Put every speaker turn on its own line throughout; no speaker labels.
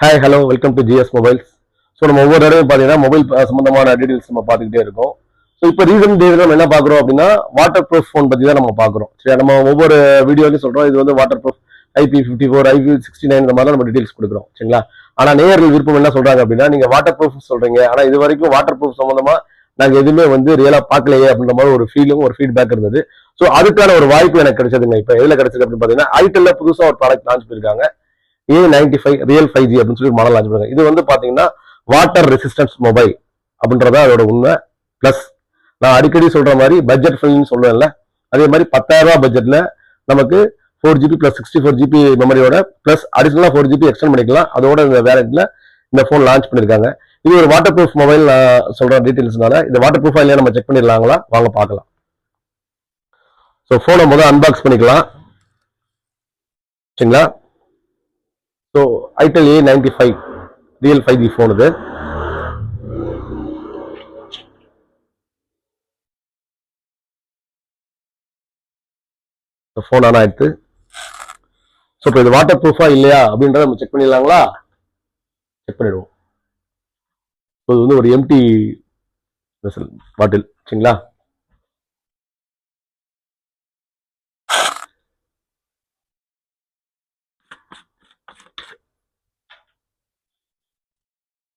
Hi hello welcome to GS mobiles. So நம்ம ஒவ்வொரு தடவையும் பார்த்தீங்கன்னா மொபைல் சம்பந்தமான டீடைல்ஸ் நம்ம பார்த்துக்கிட்டே இருக்கோம். ஸோ இப்போ ரீசன்ட் டேஸ் நம்ம என்ன பார்க்குறோம் அப்படின்னா வாட்டர் ப்ரூஃப் ஃபோன் பற்றி தான் நம்ம பார்க்குறோம். சரி, நம்ம ஒவ்வொரு வீடியோலையும் சொல்கிறோம் இது வந்து வாட்டர் ப்ரூஃப் IP54 IP69 இந்த மாதிரி நம்ம டீடைல்ஸ் கொடுக்குறோம். சரிங்களா? ஆனால் நேயர்கள் விருப்பம் என்ன சொல்றாங்க அப்படின்னா நீங்க வாட்டர் ப்ரூஃப் சொல்றீங்க, ஆனால் இது வரைக்கும் வாட்டர் ப்ரூஃப் சம்பந்தமா நாங்கள் எதுவுமே வந்து ரியலா பார்க்கலையே அப்படின்ற மாதிரி ஒரு ஃபீலும் ஒரு ஃபீட்பேக் இருந்தது. ஸோ அதுக்கான ஒரு வாய்ப்பு எனக்கு கிடைச்சதுங்க. இப்போ எதில் கிடைச்சது அப்படின்னு பார்த்தீங்கன்னா ஐடெல்ல புதுசாக ஒரு ப்ராடக்ட் லான்ச் பண்ணிருக்காங்க. A95 ரியல் 5G அப்படின்னு சொல்லி மாடல் லான்ச் பண்ணுங்க. இது வந்து பாத்தீங்கன்னா வாட்டர் ரெசிஸ்டன்ஸ் மொபைல் அப்படின்றத அதோட உண்மை. பிளஸ் நான் அடிக்கடி சொல்ற மாதிரி பட்ஜெட் ஃப்ரெண்ட்லின்னு சொல்லுவேன்ல, அதே மாதிரி 10,000 ரூபாய் பட்ஜெட்ல நமக்கு 4GB பிளஸ் 64GB மெமரியோட பிளஸ் அடிஷனலா 4GB எக்ஸ்டெண்ட் பண்ணிக்கலாம். அதோட இந்த வேரியன்ட்ல இந்த போன் லான்ச் பண்ணிருக்காங்க. இது ஒரு வாட்டர் ப்ரூஃப் மொபைல். நான் சொல்ற டீடைல்ஸ்னால இந்த வாட்டர் ப்ரூஃபா இல்லையா நம்ம செக் பண்ணிடலாங்களா? வாங்க பார்க்கலாம். ஸோ போனை முதல் அன்பாக்ஸ் பண்ணிக்கலாம். சரிங்களா? So itel A95 real 5G phone இது. ஃபோன் ஆன் ஆயிடுத்து. ஸோ இப்போ இது வாட்டர் ப்ரூஃபா இல்லையா அப்படின்றத நம்ம செக் பண்ணிடலாங்களா? செக் பண்ணிடுவோம். ஸோ இது வந்து ஒரு எம்டி பாட்டில். சரிங்களா?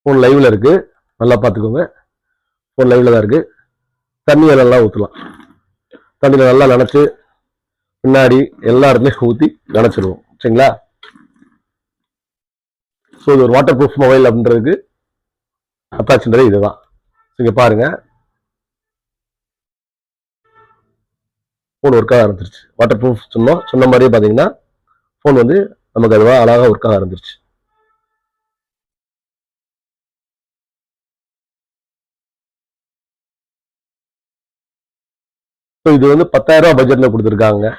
ஃபோன் லைவ்ல இருக்கு, நல்லா பார்த்துக்கோங்க. ஃபோன் லைவ்ல தான் இருக்கு. தண்ணியை நல்லா ஊற்றலாம். தண்ணியில் நல்லா நினச்சி பின்னாடி எல்லா இடத்துலையும் ஊற்றி நினச்சிடுவோம். சரிங்களா? ஸோ இது ஒரு வாட்டர் ப்ரூஃப் மொபைல் அப்படின்றதுக்கு அட்டாச்சுன்றது இதுதான். இங்கே பாருங்க, ஃபோன் ஒர்க்காக ஆரம்பிச்சிருச்சு. வாட்டர் ப்ரூஃப் சொன்ன மாதிரியே பார்த்தீங்கன்னா ஃபோன் வந்து நமக்கு அதுவாக அழகாக ஒர்க்காக ஆரம்பிச்சிருச்சு. ஸோ இது வந்து 10,000 ரூபாய் பட்ஜெட்ல கொடுத்துருக்காங்க.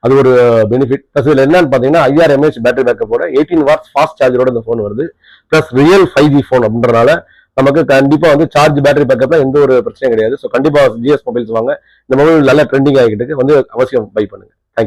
அது ஒரு பெனிஃபிட். ப்ளஸ் இதில் என்னன்னு பார்த்தீங்கன்னா 5000 mAh பேட்டரி பேக்கப்போட 18 வாட்ஸ் ஃபாஸ்ட் சார்ஜரோட இந்த ஃபோன் வருது. ப்ளஸ் ரியல் 5G ஃபோன் அப்படின்றனால நமக்கு கண்டிப்பாக வந்து சார்ஜ் பேட்டரி பேக்கப்ல எந்த ஒரு பிரச்சனையும் கிடையாது. ஸோ கண்டிப்பாக ஜிஎஸ் மொபைல்ஸ் வாங்க. இந்த மொபைல் நல்லா ட்ரெண்டிங் ஆகிட்டு வந்து அவசியம் பை பண்ணுங்க. தேங்க்யூ.